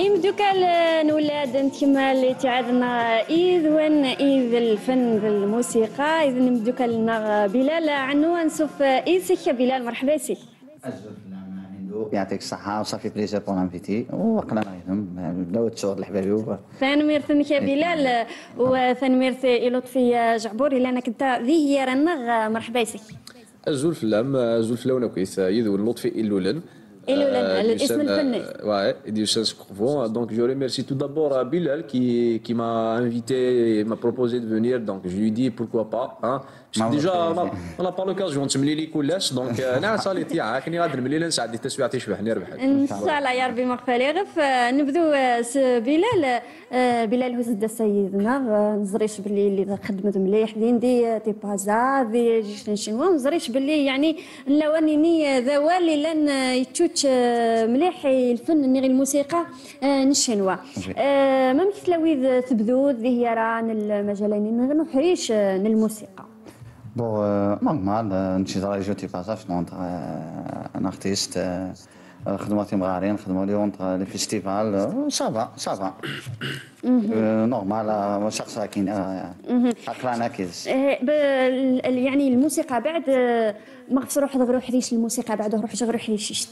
دوكا نولاد نتكما اللي تعادنا وين الفن بالموسيقى إذا نبدوكا لنا بلال عنو نشوف سيك بلال مرحبا سيك. يعطيك الصحة وصافي بليزير بون انفيتي وقنا نغيثهم بداو تصور الحبابي ثانميرث يا بلال وثانميرث لطفي جعبور إلا أنا كنت ذي هي رانا مرحبا سيك. الزول فلان كويس يذو لطفي إلولن الاسم الفني. Ouais, Edilson Scorvon. Donc je remercie tout d'abord Bilal qui m'a invité, m'a proposé de venir. Donc je lui dis pourquoi pas. Hein. Déjà on n'a pas l'occasion de se mêler كلش. Donc أنا صالي تياعك إني غادر ملي نساعد التسوية تشبحني ربح. إن شاء الله يا ربي مغفر يغف نبدو بلال بلال هزد سيدنا نزريش باللي اللي خدمت مليح دي بازا دي جيش شنوا نزريش باللي يعني لوانيني ذوالي لن يتشوت مليح الفن نغي الموسيقى نشنوا ما مثلوي تبدو ذي ران المجالين نغنو حريش الموسيقى. بون نورمال نمشي راجو تي بازاج نونتر ان ارتيست خدماتي مغارين خدموا لي اونتر لي فيستيفال سافا نورمال شخص كاين عقلانه كيس يعني الموسيقى بعد ما خص روح غير حريش الموسيقى بعد روح غير حريش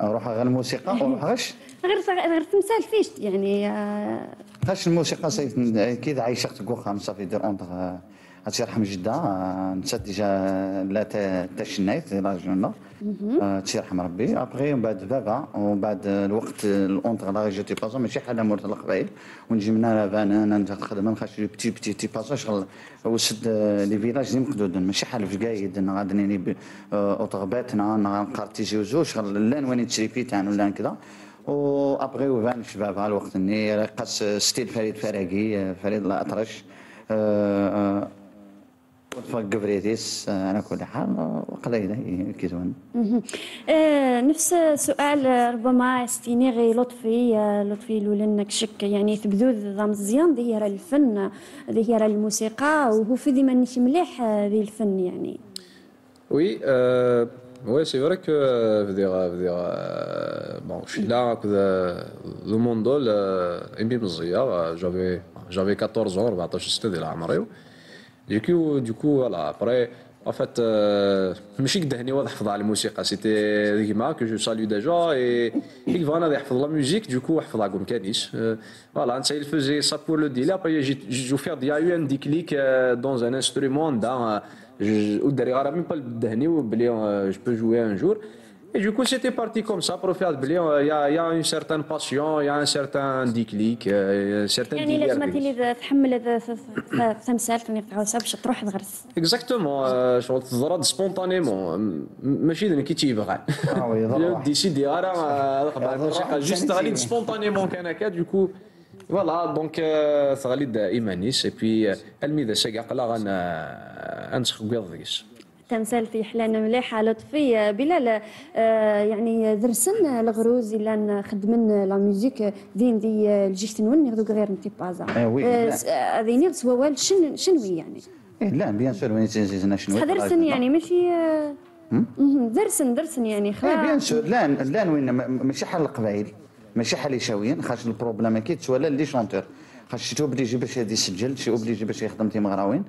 روح غير الموسيقى وروح غير تمثال فيش يعني خاش الموسيقى كي عايشت كوخام صافي دير اونتر هاتشي يرحم جدة نسات ديجا لا تشنيت راجلنا هاتشي يرحم ربي ابغي من بعد بابا ومن بعد الوقت الاونتر لا جيتي بازا ماشي حاله مورت القبائل ونجي من هنا انا نخدم نخش بتي بازا شغل وسد لي فيلاج اللي مقدودن ماشي حال في قايد غادني اوتوغباتنا نقارتيجي وزو شغل لان وين تشري فيتان ولا كذا و ابغي وفان شباب الوقت اني قاس ستيل فريد فراقي فريد الاطرش قبريتيس على كل حال وقليله كيزون. نفس سؤال ربما استيني غي لطفي لولنك شك يعني تبدو ذا مزيان ظهير الفن ظهير الموسيقى وهو في ديما نيش مليح ذي الفن يعني. Oui, ouais, c'est vrai que bon, je suis là le monde إمي مزيار j'avais 14 ans 14 سنة ديال عمري. Du coup, voilà, après, en fait, ماشي كدهني واضح حفظ على الموسيقى سيتي ديما que je salue déjà et il va انا يحفظ la musique du coup حفظها كون كانيش voilà انت il faisait ça pour le délire après j'ai fait il y a eu un déclic dans un instrument dans والدري غير même pas بدهني وبلي je peux jouer un jour. Et du coup, c'était parti comme ça pour faire de il y a une certaine passion, il y a un certain déclic, un certain يعني لازم اللي تحمل تمثال نقطعوها باش تروح تغرس. Exactement, شغل تزرد سبونتانيمون ماشي ذني كي تيبغى. ديسيدي راه الموسيقى جوست غادي سبونتانيمون كان هكا du coup voilà donc غادي ايمانيس et puis الميذا ساقا لا غنسخ كيضيس. تمثال في حلان مليحة لطفي بلال يعني درسن الغروز إلا نخدمن لا ميوزيك دين دي الجيش تنون ياخذوك غير نتي بازا هذيني سوال شنوي يعني لا بيان سور وين تنزيزنا شنو درسن يعني ماشي درسن يعني بيان سور لا وين ماشي حال القبائل ماشي حال يشاويين خاطر البروبليم اكيد سوالا لي شونتور خاص شي اوبليجي باش يسجل شي اوبليجي باش يخدم تي مغراوين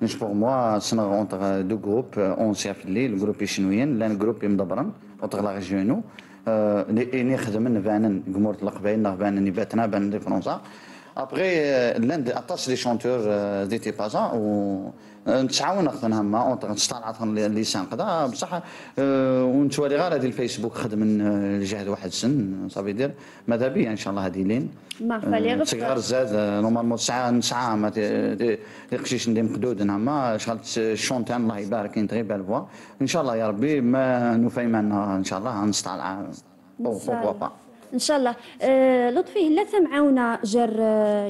مش بور موا سنا اونتر دو جروب اونسيا في الليل جروب شنويين لان جروب مدبرن اونتر لا ريجيونو ني خدمن فانن جمهور القبائل فانن نباتنا بان دي فرنسا ابغي لاند اتاش لي شونتور دي تي بازا و نتعاون ناخذنها ما اونتر نستطلعت اللسان قدا بصح ونتوالي غير هذه الفيسبوك خدم الجهد واحد سن صافي يدير ماذا بيا ان شاء الله هذه لين ما فالي صغار زاد نورمالمون ساعه ما يقشيش ندير مقدود ما شغل الشونتان الله يبارك انت غير بالفوا ان شاء الله يا ربي ما نفيمنا ان شاء الله نستطلع بوكوا با ان شاء الله. لطفي لا سمعونا جر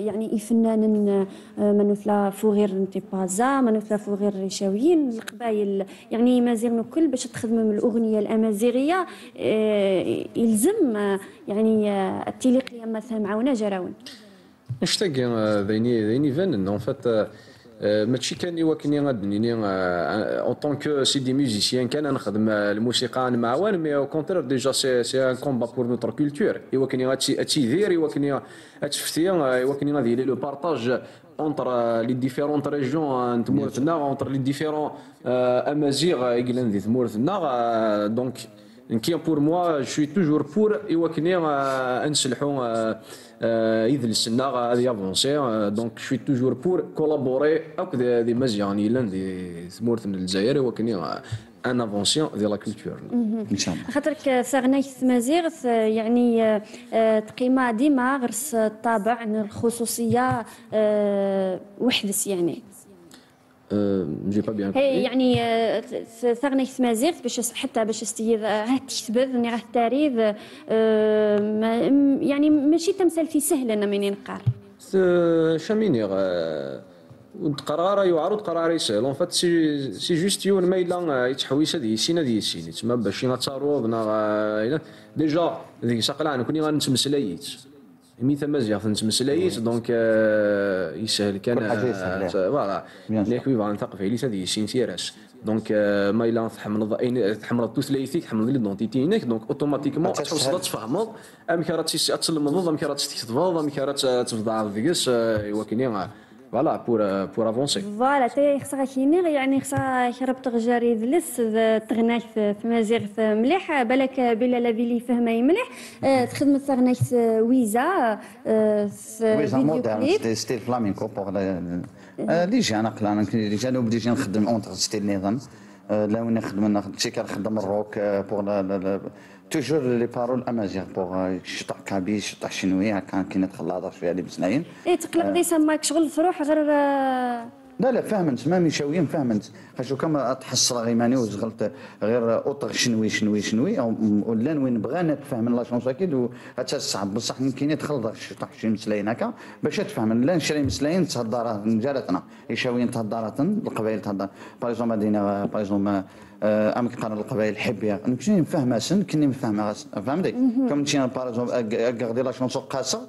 يعني فنان منوثلا فوغير نتي بازا منوثلا فوغير ريشاويين القبايل يعني مازال كل باش تخدم الاغنيه الامازيغيه يلزم يعني التليق لما سمعونا جراون نشتاق ذيني فن ان فات ماشي كان يوكني غادني اون طونك سي دي ميوزيسيان كان نخدم الموسيقى معاون مي او كونتر ديجا سي ان كومبا بور نوتر كولتور يوكني هادشي دير يوكني هادشفتي يوكني غادي لو بارطاج اونتر لي ديفيرونت ريجيون تمورتنا اونتر لي ديفيرون امازيغ يقلن ذي تمورتنا دونك كي بور موا جو سوي توجور بور يوكني نسلحو يذل السنة غادي يافونسي دونك شوي توجور بور كولابوري اوك دي مزيان يلان دي ثمورت من الجزائر وكني ان افونسيون ديال لا كولتور ان شاء الله. خاطرك ثغنيت مزيغ يعني تقيمه ديما غرس الطابع الخصوصيه وحدس يعني جي با بيان يعني ثغنيت مزيغ باش حتى باش استيذ تكتب ني راه التاريخ يعني ماشي تمثال في سهل انا منين نقار شاميني قرار يعرض قرار يسهل اون فات سي جوست يون ما الا يتحويس هذه السينه ديال السيني تما باش نتصاروب ديجا ذيك ساقلان كوني غنتمسلايت ميتا مزيان نتمسلايت دونك يسهل كان فوالا ليك ويبغى نثقف عليه هذه السين تيراس دونك ما الا تحمل توثلايتيك تحمل لي دونتيتينك دونك اوتوماتيكمون توصل تفهمض ام كي راه تسلم ام كي راه تستفض ام كي راه تفضع ذيكس يوكني فوالا بور افونسي فوالا تي خصها كينيغ يعني خصها يربط غجاري ذلس تغناك في مزيغ مليح بالك بلا لا بيلي فهمي مليح تخدم تغناك ويزا ويزا مودرن ستيل فلامينكو بوغ لي جي انا قلان لي جانو بديت نخدم اونتر ستيل نظام لو نخدم شي كنخدم الروك بوغ توجور لي بارول امازيغ بوغ شطح كابي شطح شنوي هكا كي ندخل هضر شويه على بسناين تقلق دي سماك شغل تروح غير لا فهمت ما مشاويين فهمت خاطر كما تحصل غيماني وزغلت غير اوطغ شنوي ولا وين بغا نتفهم لا شونس اكيد حتى صعب بصح يمكن يدخل شطح شي مسلاين هكا باش تفهم لا نشري مسلاين تهضر رجالتنا يشاويين تهضرات القبائل تهضر باغ مدينه باغ ام كيقارن القبائل حبيه نمشي نفهمها سن كني نفهمها فهمتي كم نمشي باغ اكاردي لا شونسون قاصه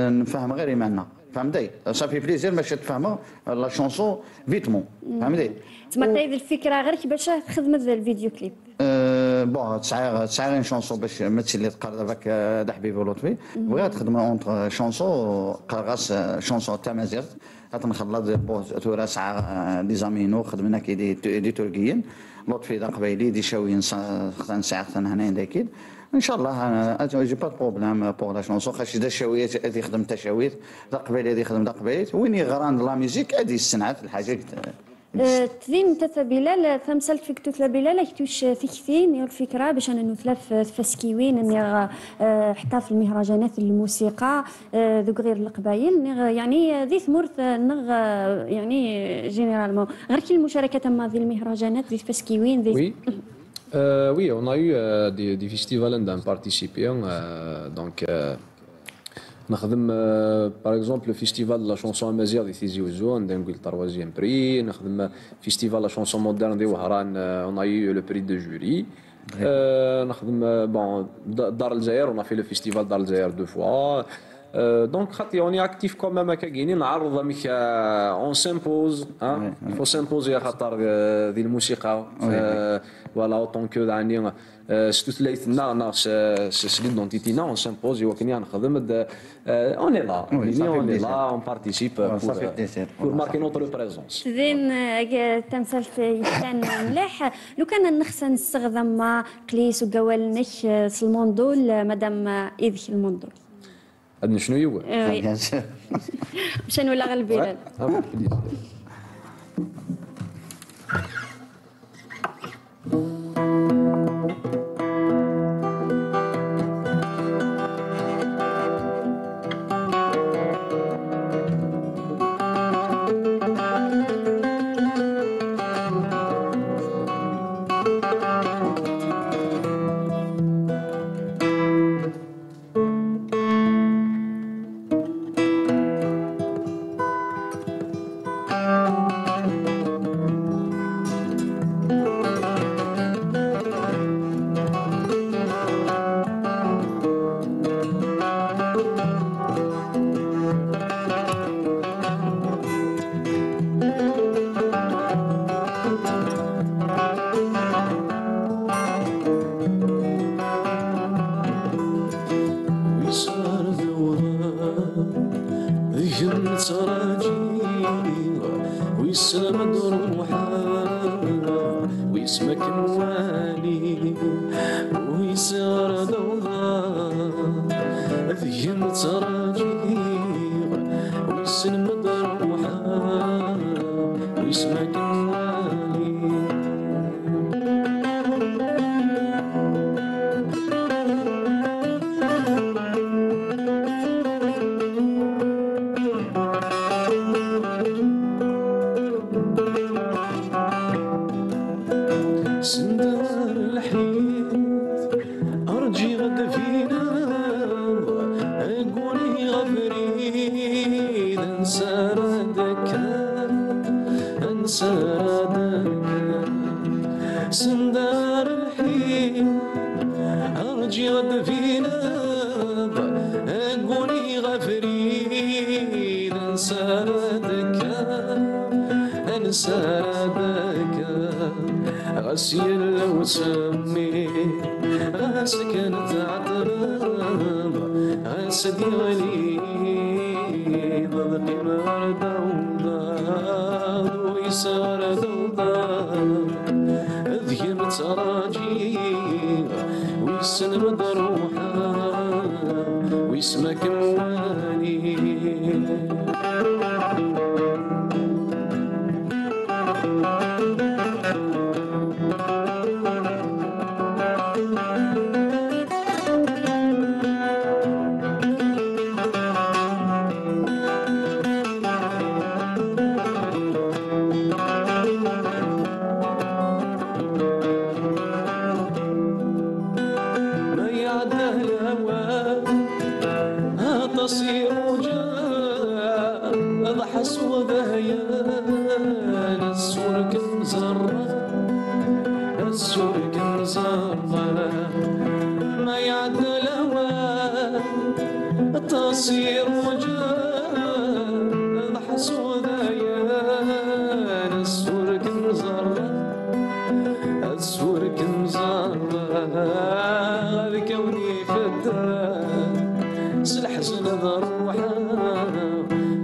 نفهم غير يمعنا فهمتي صافي بليزير باش تفهموا لا شونسون فيتمون فهمتي تما تايد الفكره غير باش تخدم الفيديو كليب بون تسعير شونسون باش ما تسلي تقرا داباك دا حبيبي ولطفي بغات تخدم اونتر شونسون قراص شونسون تاع مازيغ غتنخلط تورا ساعه دي زامينو خدمنا كي دي تركيين لطفي دا قبايلي دي شاويين ساعه هنايا داكيد ان شاء الله انا جي با بروبليم بور لا شونسون خاطر دا شاويات هادي خدم تا شاويات دا قبايل هادي خدم دا قبايل وين يغران لا ميوزيك هادي الصنعات الحاجه تذين تتا بلال ثمسل فيك تثلا بلال كتوش ثكثين يا الفكره باش انا نثلاث فسكيوين اني حتى في المهرجانات الموسيقى ذوك غير القبايل يعني ذي ثمرت نغ يعني جينيرالمون غير كي المشاركه تما ذي المهرجانات ذي فسكيوين ذي Oui, on a eu des festivals où on a participé. Donc, نخدم par exemple le festival de la chanson amazigh de Tizi Ouzou, on a eu le 3e prix. نخدم festival de la chanson moderne de Wahran, on a eu le prix de jury. نخدم bon Dar el Zaïr, on a fait le festival Dar el Zaïr 2 fois. Donc on est actif quand même كاينين نعرض ميك on s'impose il faut s'imposer خاطر ذي الموسيقى voilà autant que يعني ستثليثنا ناس سلي دونتيتينا on s'impose وكني نخدم on est là on est là on participe pour marquer notre présence زين تمثال في كان مليح لو كان نخص نستخدم قليس وقوالنك الموندول مادام إذك الموندول أدنى شنو يوا؟ مشان ولا غالبيران متراجي ويسلم روحا ويسمك موالي ويسار دوضا ذي متراجي ويسلم روحا ويسمك موالي سندار الحيط أرجي غد فينا أقولي غفريد أنسى ردك أنسى ردك سندار الحيط أرجي غد فينا أقولي غفريد أنسى ردك أنسى ردك غسيل وسمي غسكنت عطرب غسدي غلي ضدقي مرد وضاد ويسار دوضاد ذي متراجي ويسن مدروحا ويسمك موالي تصير وجاء أضحس وذهيان السرك مزرة السرك مزرة ما يعد الهوى تصير وجاء أضحس وذهيان السرك مزرة السرك مزرة لكوني فدان سلحزن ضروحا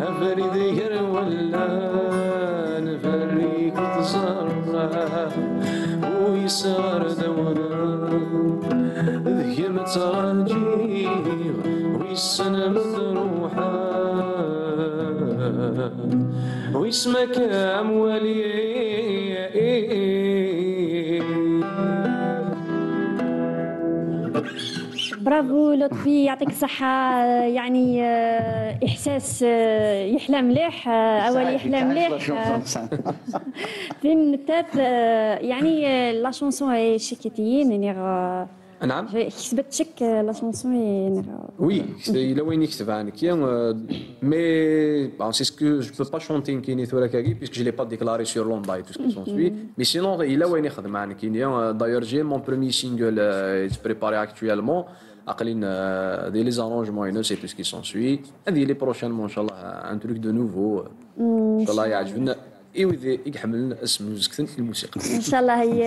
أفريد غير ولا نفريك تصرح ويسار دورا ذي متراجي ويسن مدروحا ويسمك أموالي برافو لطفي يعطيك الصحة. يعني إحساس يحلى مليح، أولي يحلى مليح. ثاني تات يعني لا شونسون هي شيكيتيين يعني نعم كتبت شك لا شونسون يعني وي إلا وين يكتب عنك مي سي سكو جو بو با شونتي كيني ثورا كاكي بيسك جو لي با ديكلاري سور لوندا اي تو سكو سون سوي مي سينون إلا وين يخدم عنك دايور جي مون بروميي سينجل بريباري اكطويلمون عقلين دي لي زارونجمون اي سي تو سكي سون سوي هذه لي بروشينمون ان شاء الله ان تروك دو نوفو ان شاء الله يعجبنا إذا يحمل اسم مزكتن الموسيقى ان شاء الله. هي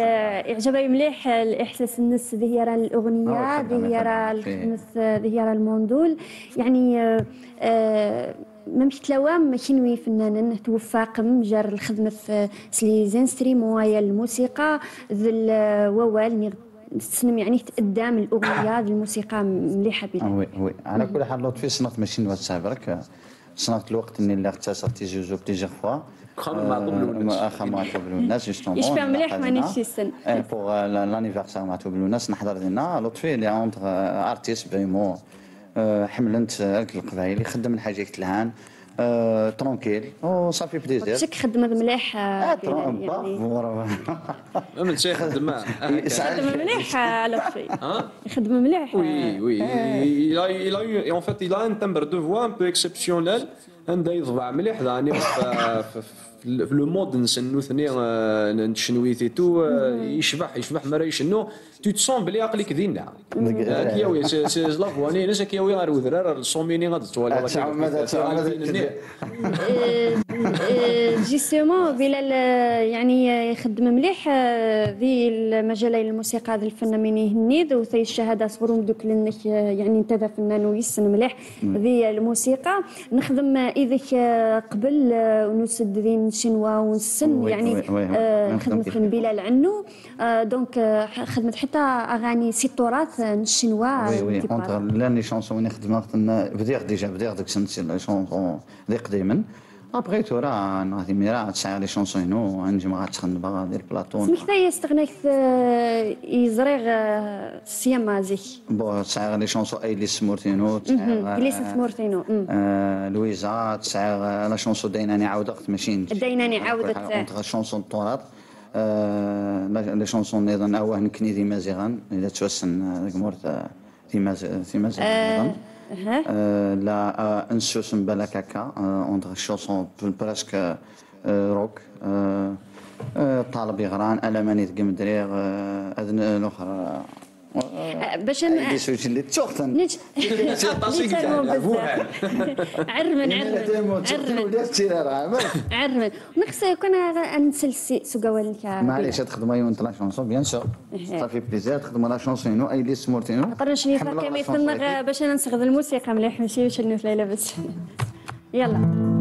يعجبني مليح الاحساس الناس ذي راه الاغنيه ذي راه الخمس ذي راه الموندول يعني ما مشيت لوام ماشي نوي فنان توفى قم جار الخدمه في لي زانستريمون هي الموسيقى ذل ووال نسلم يعني تقدم الاغنيه الموسيقى مليحه بلا وي وي على كل حال لطفي صنعت ماشي نوات برك صنعت الوقت اللي اغتسلت جوجو بليزيغ فوا خامم مع طبل الناس جوستومون يشبع مليح مانيش السن بوغ لانيفرسير مع طبل الناس نحضر لنا لطفي اللي اونتر ارتيست فريمون حملت القبايل يخدم الحاجه كتلهان ترونكيل صافي بليزير شك خدمه مليح يعني من شي خدمه خدمه مليح على طفي خدمه مليح وي وي en fait il a un timbre de voix un peu exceptionnel عنده يضبع مليح يعني في لو مود نسنو ثني نشنويتي تو يشبح مرا يشنو تو تسون بلي عقلك دينا كياوي سي لافواني ناس كياوي غير وذرار الصوميني غاد تولي جيستومون بلال يعني يخدم مليح ذي المجالين الموسيقى ذي الفنانين يهنيد وثي الشهاده صبرهم دوك لانك يعني انت فنان ويسن مليح ذي الموسيقى نخدم إذا قبل ونسد ذين شنوا ونسن يعني نخدم في بلال عنو دونك خدمت حتى أغاني سي تراث الشنوا. وي اونتر لان لي شونسون وين خدمنا بدير ديجا بدير ديك لي شونسون دي قديما ابغي تورا نهضي ميرا تسعى لي شونسون هنا نجي ما غاتخدم باغا ندير بلاطون سمحت لي استغنيت يزريغ سيامازي بون تسعى لي شونسون اي لي سمورتينو لي سمورتينو لويزا تسعى لا شونسون دايناني عاودت ماشي دايناني عاودت اونتر شونسون طورات لي شونسون ايضا اواه نكني دي مازيغان اذا توسن كمورت في مازيغان لا انسوس بالك هكا اونتر شونسون براسك روك طالب يغران الماني تقمدريغ اذن الاخر باش دي سويت اللي تشوختن عرمن نخص كنا نسلسي سوغوالك معليش تخدم اي لا شونسون بيان سور صافي بليزير تخدم لا شونسون اي لي سمورتينو نقدر نشري كما يفنغ باش نصغد الموسيقى مليح ماشي باش نفليله بس يلا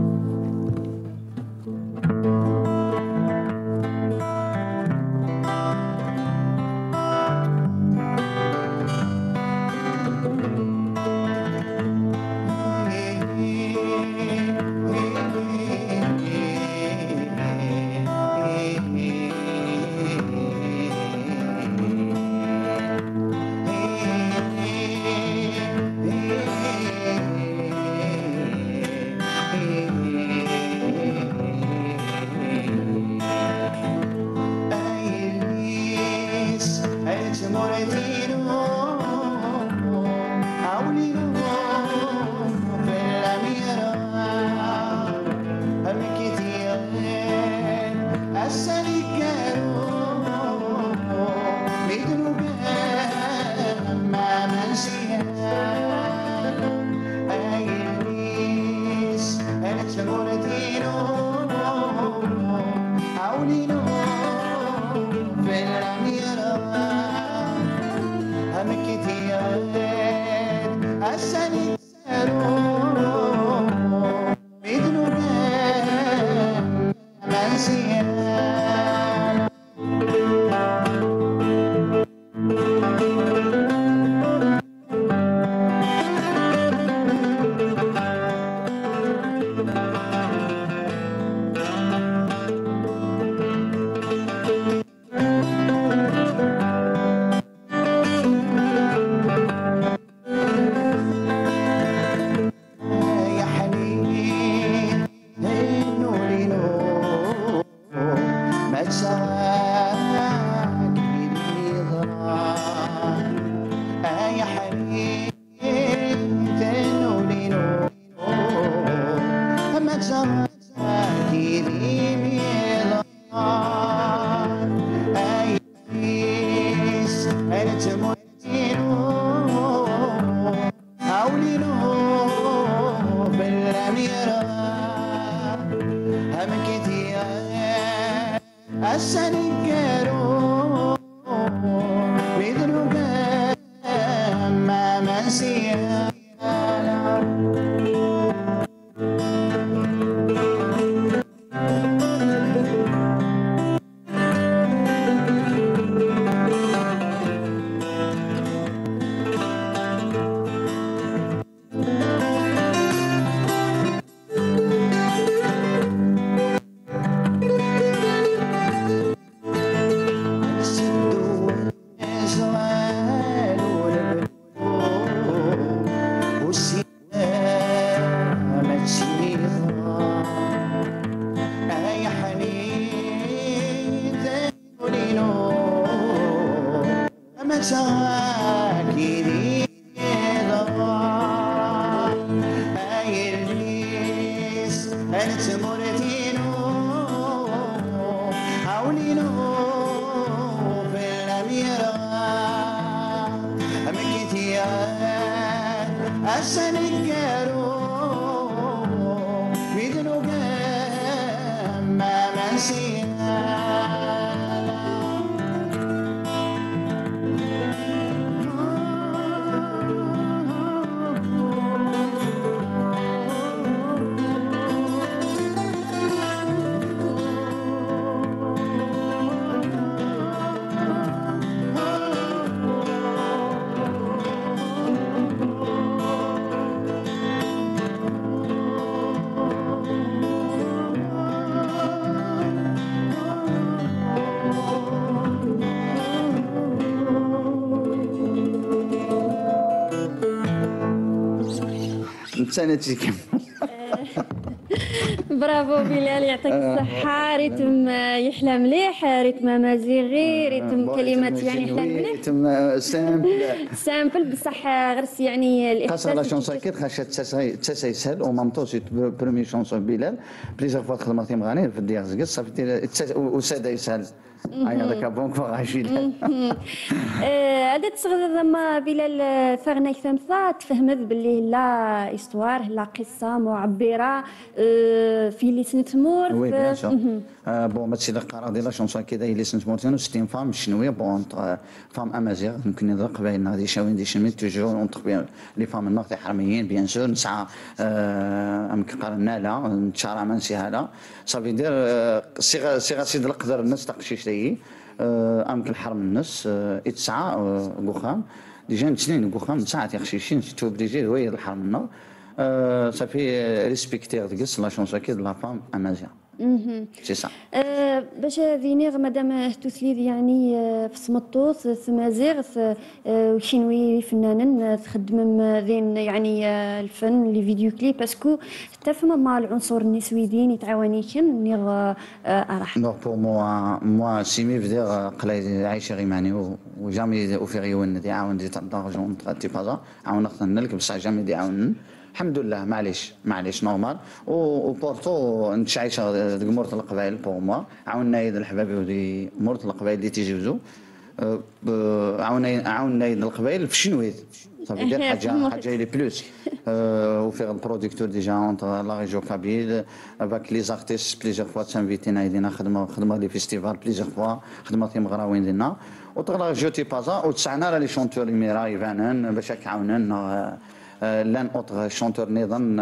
السنه تيكمل. برافو بلال، يعطيك الصحة. ريتم يحلى مليح، ريتم امازيغي، ريتم كلمات يعني يحلى مليح، ريتم سامبل سامبل بصح غرس يعني خاصة لا شونسون الاحساس. كيت خاصة تسا يسهل او مام طو سي برومي شونسون بلال بليزيغ فوا خدمتي مغاني في الديار زكت صافي وسادا يسهل هاي هذاك بونك غاشي. هذا تصغر زعما بلال ثغني ثمثة تفهمت باللي لا استوار لا قصة معبرة في اللي سنتمور وي بيان سور. بون ماشي القرار ديال لا شونسون كذا هي اللي سنت مورتين وستين فام شنويه بون فام امازيغ يمكن نهضر قبايلنا غادي شاوين دي شميت توجور اونتر بيان لي فام النقطة حرميين بيان سور نسعى يمكن قارنا لا نتشارع ما نسيها صافي دير صيغه سيد القدر الناس تقشيش تاهي امك الحرم الناس اتسعى قخام ديجا نتسنين قخام نسعى تيخشيشين توبليجي هو الحرم النار صافي ريسبكتير ديكس لا شونس اكيد لا فام امازيغ سي سا. باش فينيغ مادام توثليذ يعني في سمطوط ثمازيغ وشينوي فنانا تخدم ذين يعني الفن لي فيديو كليب باسكو تفهم مع العنصر النسويدين يتعاونيكن نيغ راح نو بور موا سيمي فدير قلاي عايشه غي معني وجامي اوفيغي ون دي عاون دي دارجون تي بازا عاون نخدم بصح جامي دي عاون الحمد لله معليش نورمال وبورتو نتعايشه ديك مورت القبائل بور موا عاوننا يد الحبابي ودي مورت القبائل اللي تيجيوزو عاوننا يد القبائل في شنويد صافي دير حاجه لي بلوس وفيغ البروديكتور ديجا اونتر لا ريجيون كابيل افاك لي زارتيست بليزيغ فوا تانفيتينا يدينا خدمه لي فيستيفال بليزيغ فوا خدمه مغراوين ديالنا وطغلا جوتي بازا وتسعنا لي شونتور ميرا يفانن باش يعاونن لان اوتر شونتور نظن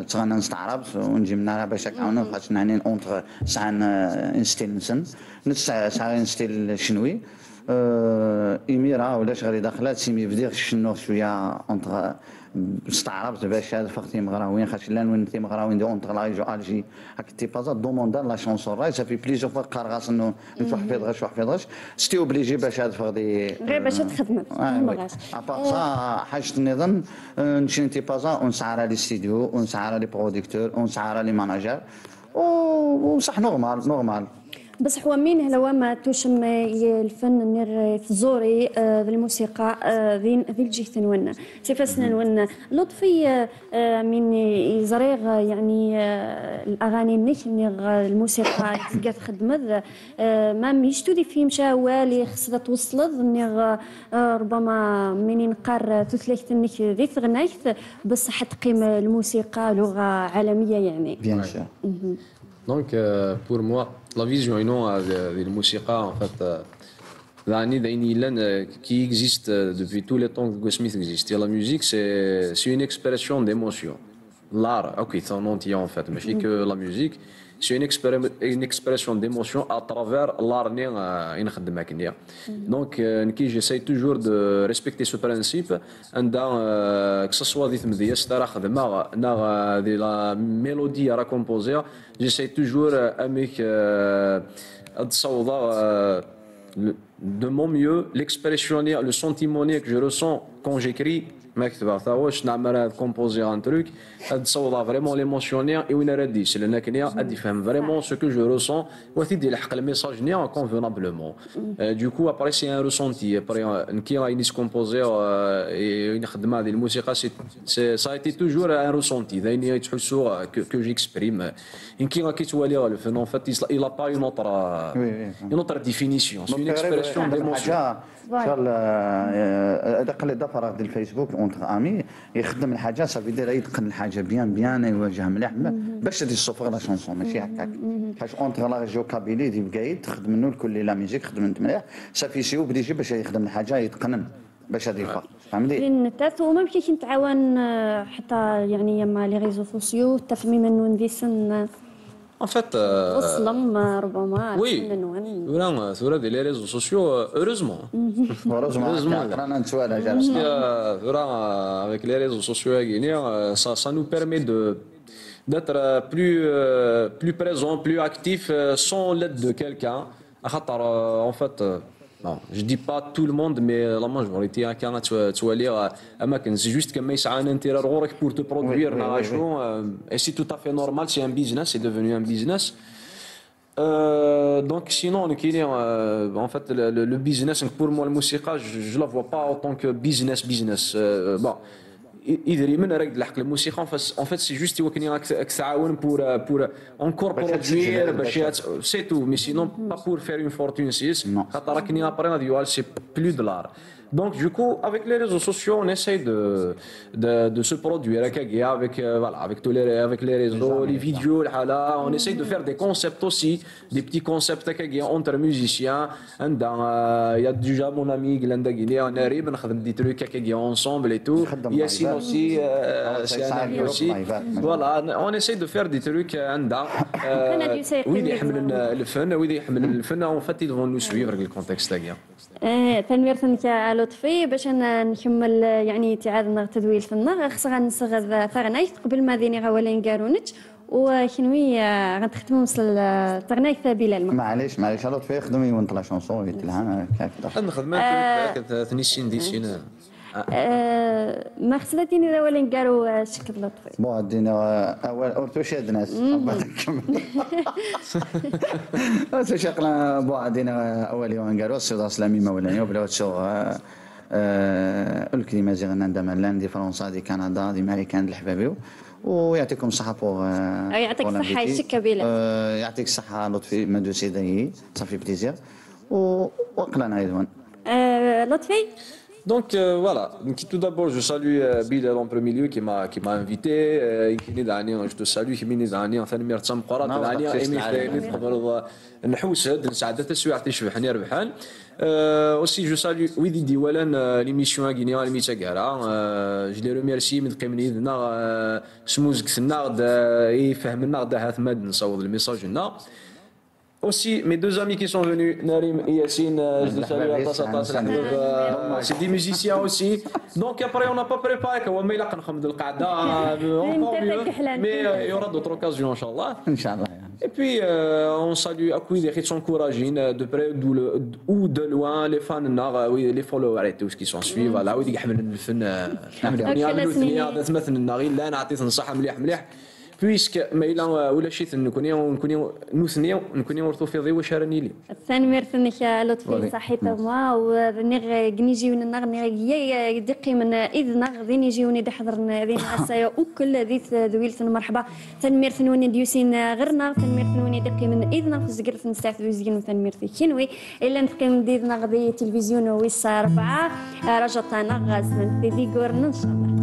تغنى نستعرب ونجي من هنا باش نعاونو خاطر نعني اونتر ساعه نستيل نسن ساعه نستيل شنوي إميرة ولاش غادي داخلات سيمي بدير شنو شويه اونتر استعربت باش هذا فقتي مغراوين خاطر لان وين تي مغراوين دي اونتر لا جو الجي هاك تي بازا دوموند لا شونسون راي صافي بليزيور فوا قارغاس انه نروح حفيظ ستي اوبليجي باش هذا فغدي غير باش تخدم ابار سا حاجه النظام نمشي تي بازا ونسعى لي ستوديو ونسعى لي بروديكتور ونسعى لي ماناجر وصح نورمال بصح هو مين هلوا ما توشم الفن نير في الموسيقى ذي الجهة نونا سيفاسنا نونا لطفي من يزريغ يعني الاغاني نيك نير الموسيقى تلقى خدمت ما ميشتو دي في مشاوى اللي خصها توصل نير ربما منين نقار تثليث نيك ذي ثغنايث بصح تقيم الموسيقى لغة عالمية يعني بيان سور. Donc, pour moi, la vision de la musique, en fait, qui existe depuis tous les temps que Smith existe. Et la musique, c'est une expression d'émotion. L'art, ok, c'est un entier en fait, mais c'est que la musique, c'est une expression d'émotion à travers l'art. Donc, j'essaie toujours de respecter ce principe. Que ce soit de la mélodie à composer, j'essaie toujours de mon mieux l'expressionner, le sentiment que je ressens quand j'écris. مكتبه ثاوش نعمل كومبوزي ان تروك تصوضها فريمون ليموسيونير اي وين راديش لان كنيا ادي فهم فريمون سو كو جو ريسون وتيدي يلحق الميساج نيا كونفونابلومون دوكو ابري سي ان ريسونتي ابري نكي راهي نيس كومبوزي نخدم هذه الموسيقى سي سا ايتي توجور ان ريسونتي ذاين تحسوا كو جيكسبريم انكي راكي توالي لو فون فات il a pas une autre définition c'est une expression d'émotion شغل هذا قال ضفر ديال الفيسبوك اونتر امي يخدم الحاجه صافي يدير يتقن الحاجه بيان يواجهها مليح باش تدي الصوفغ لا شونسون ماشي هكاك حيت اونتر لا ريجيو كابيلي دي بقايد تخدم منه الكل لا ميوزيك خدمت مليح صافي سي اوبليجي باش يخدم الحاجه يتقنن باش هذا يفرق فهمتي لان تاثو ما مشيش نتعاون حتى يعني مع لي ريزو سوسيو تفهمي منو نديسن En fait, oui, sur les réseaux sociaux, heureusement. Avec les réseaux sociaux, ça nous permet d'être plus présent, plus actif sans l'aide de quelqu'un. En fait, Non, je dis pas tout le monde, mais la majorité كانت توالي اماكن سي جوست كما يسعى ان انت غورك pour te produire na شنو et c'est tout à fait normal, c'est un business, c'est devenu un business. Donc sinon en fait le business pour moi الموسيقى je la vois pas en tant que business. Bon يدري من راك تلحق الموسيقى en fait c'est juste كاين راك تعاون pour encore produire باش سي تو mais sinon pas pour faire une fortune خاطر راك كاين après radio c'est plus de l'art. Donc du coup avec les réseaux sociaux on essaye de se produire avec les réseaux, les vidéos on essaye de faire des concepts aussi, des petits concepts entre musiciens. Il y a déjà mon ami Glenda Guinée on arrive نخدم des trucs ensemble et tout. Yassine aussi c'est un ami aussi. Voilà, on essaye de faire des trucs ويدي يحمل الفن ويدي يحمل الفن en fait ils vont nous suivre le contexte تاعي. تنوير فنك لطفي باش نكمل يعني تعاد تدوير فننا خص غنصغر ثغنايت قبل ما ذيني غوالين قارونج وكنوي غنخدموا وصل تغنايت بلال معليش لطفي خدمي وانت لا شونسون يتلها كيف نخدم ثنيشين ديشين ما خصنا ديني غوالين قارو شكل لطفي بون دينا اول توشاد الناس شقنا بون دينا اول يوم قالوا السودان الاسلامي مولانا وبلا شو الكلمه زي عندما لاندي فرنسا دي كندا دي امريكان الحبابي ويعطيكم الصحه بور يعطيك الصحه يشك بلا يعطيك الصحه لطفي مدو سيدي صافي بليزير وقلنا ايضا لطفي. Donc voilà, donc, tout d'abord je salue Bilal en premier lieu qui m'a invité. Je te salue Himini Dani en ثاني مرة مقرات داني إيمي تقبل نحوسد نساعد تسويع تشبحني ربحان. Aussi je salue Widi Diwalan l'émission Guinée à Mitsagara. Je les remercie من قيمني دنا سموزك النقد يفهم النقد هات ماد نصوض الميساج لنا. Aussi, mes deux amis qui sont venus, Narim et Yassine, je les salue à Tassata, c'est des musiciens aussi. Donc après, on n'a pas préparé, mais il y aura d'autres occasions, Inch'Allah. Et puis, on salue Akoui qui s'encouragent de près ou de loin, les fans, les followers et tout ce qui s'en suivent. Voilà, oui, ils يحملوا الفن مثلا النغي لا نعطي نصح مليح بويسك ما إلا ولا شيء نكوني نوثني نكوني ورثو في ضيوة شارني لي. الثاني مرثنك لطفي صحيت ما ونغ جنيجي ونغ نغ دقي من إذ نغ ذيني جيوني دحضر ذين عسايا وكل ذي ذويلة مرحبا ثاني مرثنوني ديوسين غيرنا ثاني مرثنوني دقي من إذ نغ زقر في نستعف وزين ثاني مرثي كينوي إلا نتقي من ذي نغ ذي تلفزيون ويس 4 رجعت نغ زمن ذي قرن إن شاء الله.